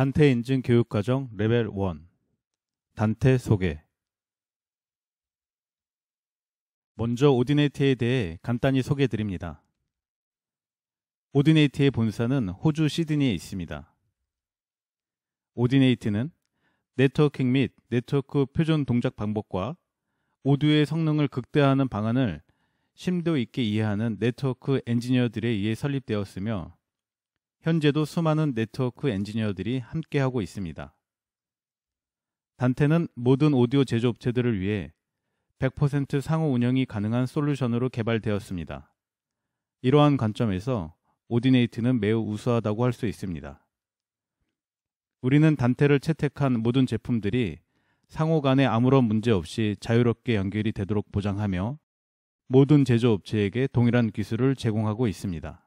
단테 인증 교육과정 레벨 1 단테 소개. 먼저 오디네이트에 대해 간단히 소개해드립니다. 오디네이트의 본사는 호주 시드니에 있습니다. 오디네이트는 네트워킹 및 네트워크 표준 동작 방법과 오디오의 성능을 극대화하는 방안을 심도 있게 이해하는 네트워크 엔지니어들에 의해 설립되었으며 현재도 수많은 네트워크 엔지니어들이 함께하고 있습니다. 단테는 모든 오디오 제조업체들을 위해 100% 상호 운영이 가능한 솔루션으로 개발되었습니다. 이러한 관점에서 오디네이트는 매우 우수하다고 할 수 있습니다. 우리는 단테를 채택한 모든 제품들이 상호 간에 아무런 문제 없이 자유롭게 연결이 되도록 보장하며 모든 제조업체에게 동일한 기술을 제공하고 있습니다.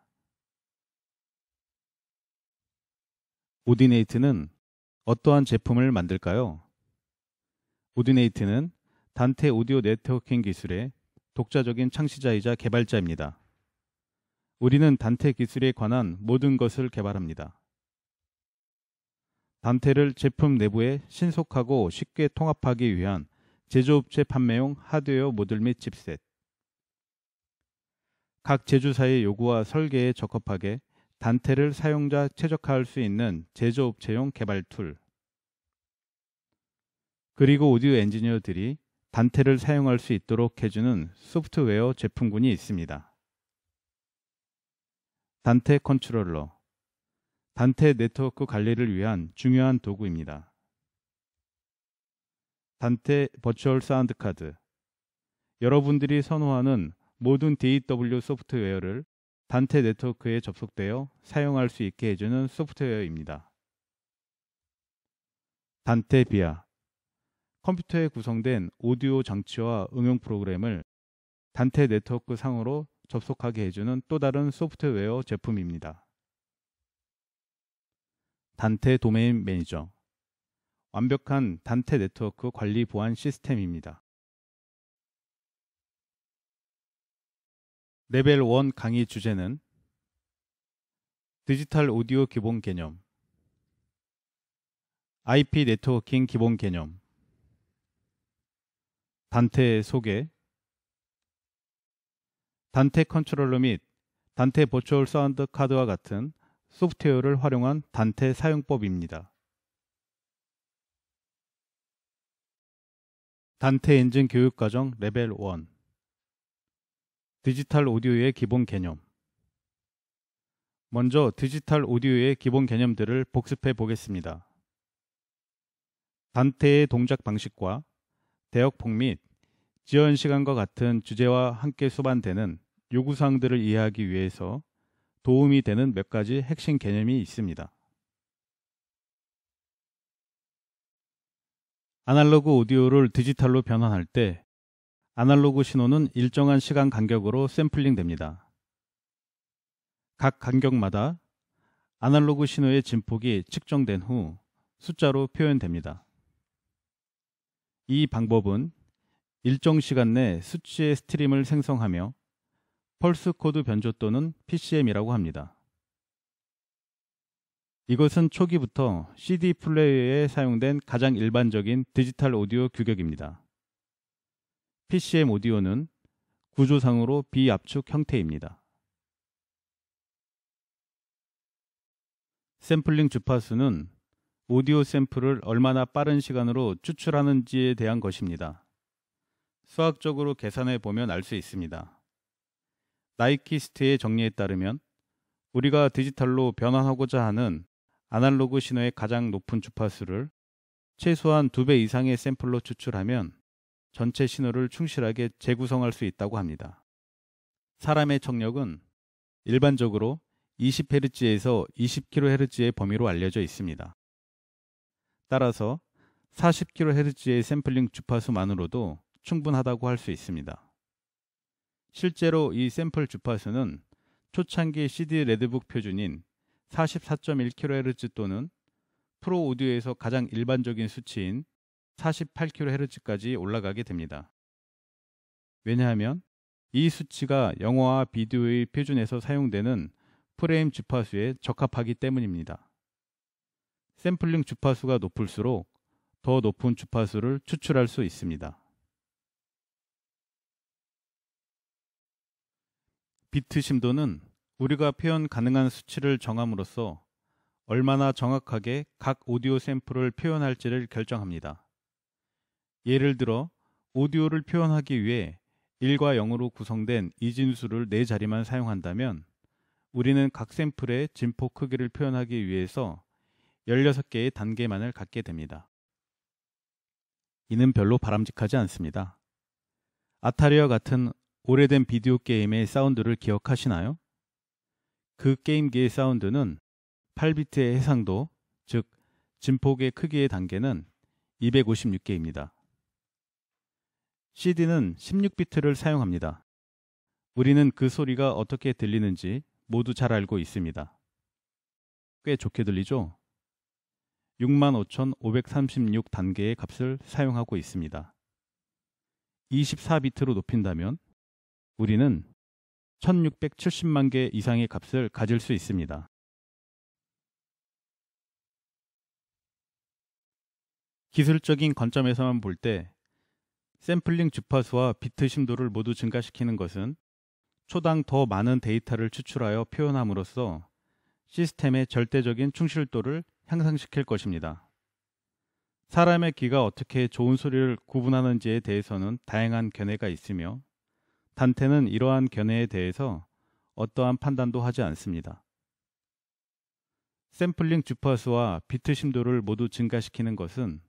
오디네이트는 어떠한 제품을 만들까요? 오디네이트는 단테 오디오 네트워킹 기술의 독자적인 창시자이자 개발자입니다. 우리는 단테 기술에 관한 모든 것을 개발합니다. 단테를 제품 내부에 신속하고 쉽게 통합하기 위한 제조업체 판매용 하드웨어 모듈 및 칩셋, 각 제조사의 요구와 설계에 적합하게 단테를 사용자 최적화할 수 있는 제조업체용 개발 툴, 그리고 오디오 엔지니어들이 단테를 사용할 수 있도록 해주는 소프트웨어 제품군이 있습니다. 단테 컨트롤러, 단테 네트워크 관리를 위한 중요한 도구입니다. 단테 버추얼 사운드 카드, 여러분들이 선호하는 모든 DAW 소프트웨어를 단테 네트워크에 접속되어 사용할 수 있게 해주는 소프트웨어입니다. 단테 비아, 컴퓨터에 구성된 오디오 장치와 응용 프로그램을 단테 네트워크 상으로 접속하게 해주는 또 다른 소프트웨어 제품입니다. 단테 도메인 매니저, 완벽한 단테 네트워크 관리 보안 시스템입니다. 레벨 1 강의 주제는 디지털 오디오 기본 개념, IP 네트워킹 기본 개념, 단테 소개, 단테 컨트롤러 및 단테 버추얼 사운드 카드와 같은 소프트웨어를 활용한 단테 사용법입니다. 단테 인증 교육과정 레벨 1 디지털 오디오의 기본 개념. 먼저 디지털 오디오의 기본 개념들을 복습해 보겠습니다. 단테의 동작 방식과 대역폭 및 지연 시간과 같은 주제와 함께 수반되는 요구사항들을 이해하기 위해서 도움이 되는 몇 가지 핵심 개념이 있습니다. 아날로그 오디오를 디지털로 변환할 때 아날로그 신호는 일정한 시간 간격으로 샘플링 됩니다. 각 간격마다 아날로그 신호의 진폭이 측정된 후 숫자로 표현됩니다. 이 방법은 일정 시간 내 수치의 스트림을 생성하며 펄스 코드 변조 또는 PCM이라고 합니다. 이것은 초기부터 CD 플레이어에 사용된 가장 일반적인 디지털 오디오 규격입니다. PCM 오디오는 구조상으로 비압축 형태입니다. 샘플링 주파수는 오디오 샘플을 얼마나 빠른 시간으로 추출하는지에 대한 것입니다. 수학적으로 계산해 보면 알 수 있습니다. 나이키스트의 정리에 따르면 우리가 디지털로 변환하고자 하는 아날로그 신호의 가장 높은 주파수를 최소한 2배 이상의 샘플로 추출하면 전체 신호를 충실하게 재구성할 수 있다고 합니다. 사람의 청력은 일반적으로 20Hz에서 20kHz의 범위로 알려져 있습니다. 따라서 40kHz의 샘플링 주파수만으로도 충분하다고 할 수 있습니다. 실제로 이 샘플 주파수는 초창기 CD 레드북 표준인 44.1kHz 또는 프로 오디오에서 가장 일반적인 수치인 48kHz까지 올라가게 됩니다. 왜냐하면 이 수치가 영화와 비디오의 표준에서 사용되는 프레임 주파수에 적합하기 때문입니다. 샘플링 주파수가 높을수록 더 높은 주파수를 추출할 수 있습니다. 비트 심도는 우리가 표현 가능한 수치를 정함으로써 얼마나 정확하게 각 오디오 샘플을 표현할지를 결정합니다. 예를 들어 오디오를 표현하기 위해 1과 0으로 구성된 이진수를 4자리만 사용한다면 우리는 각 샘플의 진폭 크기를 표현하기 위해서 16개의 단계만을 갖게 됩니다. 이는 별로 바람직하지 않습니다. 아타리와 같은 오래된 비디오 게임의 사운드를 기억하시나요? 그 게임기의 사운드는 8비트의 해상도, 즉 진폭의 크기의 단계는 256개입니다. CD는 16비트를 사용합니다. 우리는 그 소리가 어떻게 들리는지 모두 잘 알고 있습니다. 꽤 좋게 들리죠? 65,536 단계의 값을 사용하고 있습니다. 24비트로 높인다면 우리는 1670만 개 이상의 값을 가질 수 있습니다. 기술적인 관점에서만 볼 때 샘플링 주파수와 비트 심도를 모두 증가시키는 것은 초당 더 많은 데이터를 추출하여 표현함으로써 시스템의 절대적인 충실도를 향상시킬 것입니다. 사람의 귀가 어떻게 좋은 소리를 구분하는지에 대해서는 다양한 견해가 있으며 단테는 이러한 견해에 대해서 어떠한 판단도 하지 않습니다. 샘플링 주파수와 비트 심도를 모두 증가시키는 것은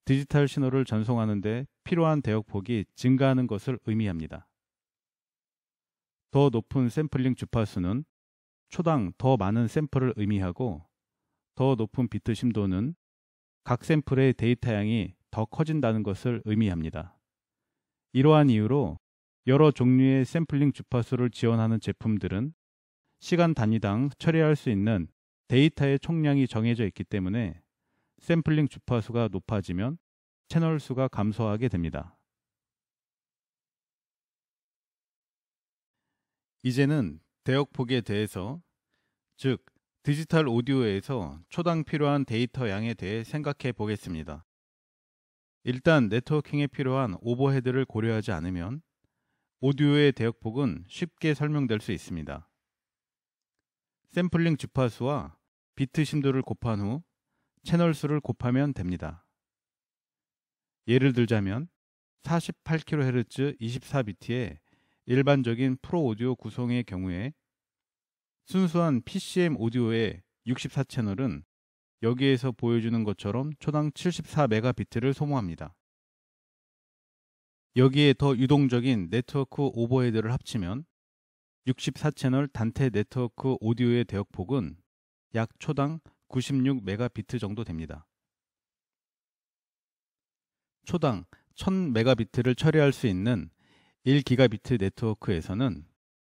디지털 신호를 전송하는 데 필요한 대역폭이 증가하는 것을 의미합니다. 더 높은 샘플링 주파수는 초당 더 많은 샘플을 의미하고 더 높은 비트 심도는 각 샘플의 데이터 양이 더 커진다는 것을 의미합니다. 이러한 이유로 여러 종류의 샘플링 주파수를 지원하는 제품들은 시간 단위당 처리할 수 있는 데이터의 총량이 정해져 있기 때문에 샘플링 주파수가 높아지면 채널 수가 감소하게 됩니다. 이제는 대역폭에 대해서, 즉 디지털 오디오에서 초당 필요한 데이터 양에 대해 생각해 보겠습니다. 일단 네트워킹에 필요한 오버헤드를 고려하지 않으면 오디오의 대역폭은 쉽게 설명될 수 있습니다. 샘플링 주파수와 비트 심도를 곱한 후 채널 수를 곱하면 됩니다. 예를 들자면 48kHz 24비트의 일반적인 프로 오디오 구성의 경우에 순수한 PCM 오디오의 64채널은 여기에서 보여주는 것처럼 초당 74메가비트를 소모합니다. 여기에 더 유동적인 네트워크 오버헤드를 합치면 64채널 단테 네트워크 오디오의 대역폭은 약 초당 96메가비트 정도 됩니다. 초당 1000메가비트를 처리할 수 있는 1기가비트 네트워크에서는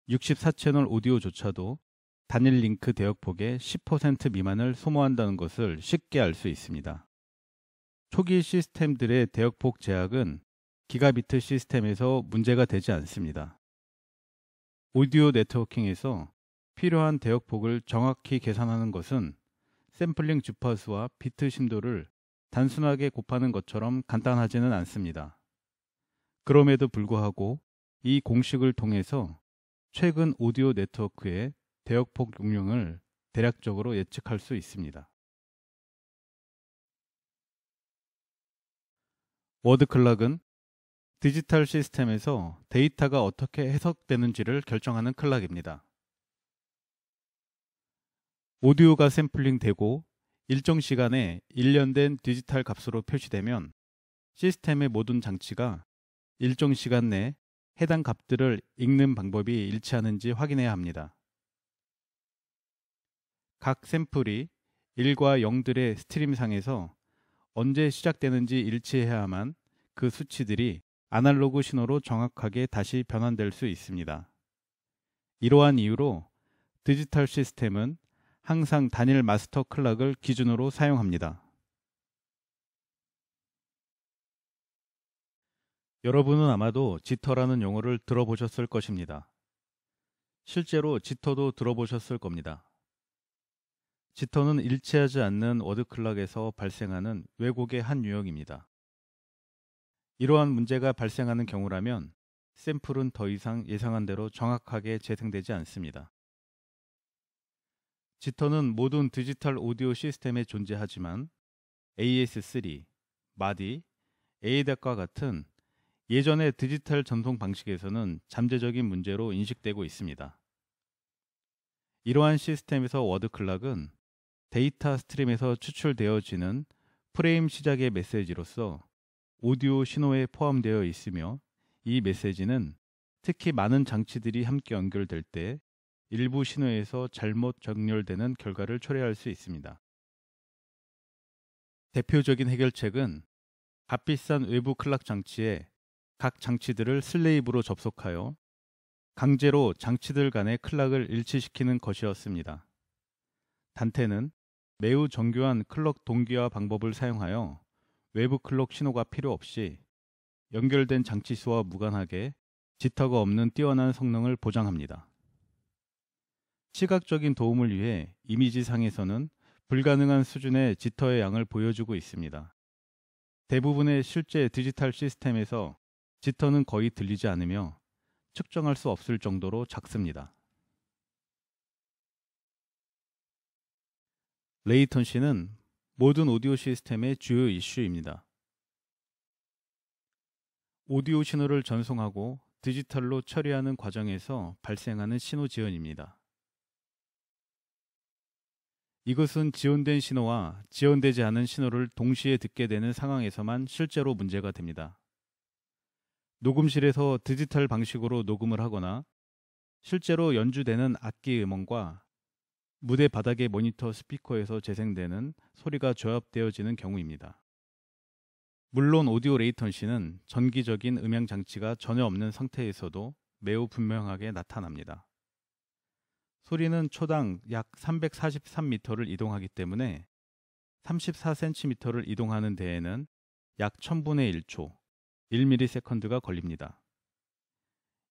64채널 오디오조차도 단일 링크 대역폭의 10% 미만을 소모한다는 것을 쉽게 알 수 있습니다. 초기 시스템들의 대역폭 제약은 기가비트 시스템에서 문제가 되지 않습니다. 오디오 네트워킹에서 필요한 대역폭을 정확히 계산하는 것은 샘플링 주파수와 비트 심도를 단순하게 곱하는 것처럼 간단하지는 않습니다. 그럼에도 불구하고 이 공식을 통해서 최근 오디오 네트워크의 대역폭 용량을 대략적으로 예측할 수 있습니다. 워드 클락은 디지털 시스템에서 데이터가 어떻게 해석되는지를 결정하는 클락입니다. 오디오가 샘플링되고 일정 시간에 일련된 디지털 값으로 표시되면 시스템의 모든 장치가 일정 시간 내 해당 값들을 읽는 방법이 일치하는지 확인해야 합니다. 각 샘플이 1과 0들의 스트림상에서 언제 시작되는지 일치해야만 그 수치들이 아날로그 신호로 정확하게 다시 변환될 수 있습니다. 이러한 이유로 디지털 시스템은 항상 단일 마스터 클락을 기준으로 사용합니다. 여러분은 아마도 지터라는 용어를 들어보셨을 것입니다. 실제로 지터도 들어보셨을 겁니다. 지터는 일치하지 않는 워드 클락에서 발생하는 왜곡의 한 유형입니다. 이러한 문제가 발생하는 경우라면 샘플은 더 이상 예상한 대로 정확하게 재생되지 않습니다. 지터는 모든 디지털 오디오 시스템에 존재하지만 AS3, 마디, ADAC과 같은 예전의 디지털 전송 방식에서는 잠재적인 문제로 인식되고 있습니다. 이러한 시스템에서 워드 클락은 데이터 스트림에서 추출되어지는 프레임 시작의 메시지로서 오디오 신호에 포함되어 있으며 이 메시지는 특히 많은 장치들이 함께 연결될 때 일부 신호에서 잘못 정렬되는 결과를 초래할 수 있습니다. 대표적인 해결책은 값비싼 외부 클락 장치에 각 장치들을 슬레이브로 접속하여 강제로 장치들 간의 클락을 일치시키는 것이었습니다. 단테는 매우 정교한 클럭 동기화 방법을 사용하여 외부 클럭 신호가 필요 없이 연결된 장치 수와 무관하게 지터가 없는 뛰어난 성능을 보장합니다. 시각적인 도움을 위해 이미지상에서는 불가능한 수준의 지터의 양을 보여주고 있습니다. 대부분의 실제 디지털 시스템에서 지터는 거의 들리지 않으며 측정할 수 없을 정도로 작습니다. 레이턴시는 모든 오디오 시스템의 주요 이슈입니다. 오디오 신호를 전송하고 디지털로 처리하는 과정에서 발생하는 신호 지연입니다. 이것은 지연된 신호와 지연되지 않은 신호를 동시에 듣게 되는 상황에서만 실제로 문제가 됩니다. 녹음실에서 디지털 방식으로 녹음을 하거나 실제로 연주되는 악기 음원과 무대 바닥의 모니터 스피커에서 재생되는 소리가 조합되어지는 경우입니다. 물론 오디오 레이턴시는 전기적인 음향 장치가 전혀 없는 상태에서도 매우 분명하게 나타납니다. 소리는 초당 약 343m를 이동하기 때문에 34cm를 이동하는 데에는 약 1000분의 1초, 1ms가 걸립니다.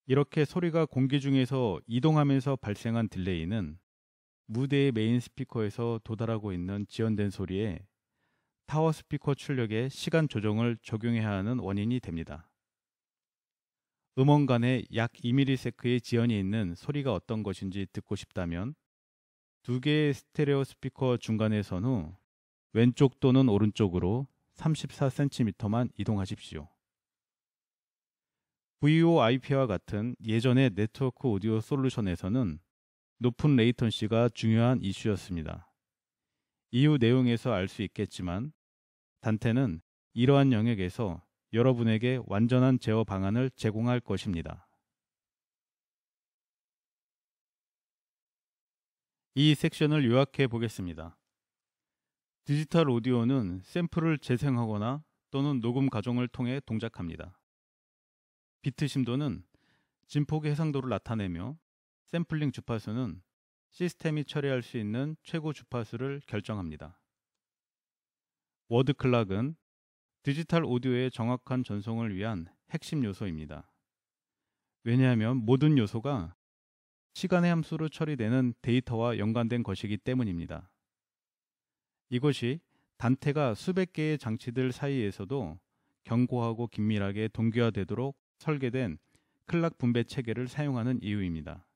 이렇게 소리가 공기 중에서 이동하면서 발생한 딜레이는 무대의 메인 스피커에서 도달하고 있는 지연된 소리에 타워 스피커 출력에 시간 조정을 적용해야 하는 원인이 됩니다. 음원 간에 약 2ms의 지연이 있는 소리가 어떤 것인지 듣고 싶다면 두 개의 스테레오 스피커 중간에 선 후 왼쪽 또는 오른쪽으로 34cm만 이동하십시오. VoIP와 같은 예전의 네트워크 오디오 솔루션에서는 높은 레이턴시가 중요한 이슈였습니다. 이후 내용에서 알 수 있겠지만 단테는 이러한 영역에서 여러분에게 완전한 제어 방안을 제공할 것입니다. 이 섹션을 요약해 보겠습니다. 디지털 오디오는 샘플을 재생하거나 또는 녹음 과정을 통해 동작합니다. 비트 심도는 진폭의 해상도를 나타내며 샘플링 주파수는 시스템이 처리할 수 있는 최고 주파수를 결정합니다. 워드 클락은 디지털 오디오의 정확한 전송을 위한 핵심 요소입니다. 왜냐하면 모든 요소가 시간의 함수로 처리되는 데이터와 연관된 것이기 때문입니다. 이것이 단테가 수백 개의 장치들 사이에서도 견고하고 긴밀하게 동기화되도록 설계된 클락 분배 체계를 사용하는 이유입니다.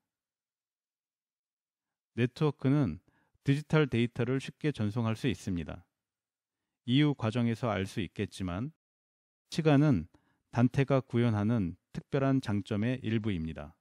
네트워크는 디지털 데이터를 쉽게 전송할 수 있습니다. 이후 과정에서 알 수 있겠지만 시간은 단테가 구현하는 특별한 장점의 일부입니다.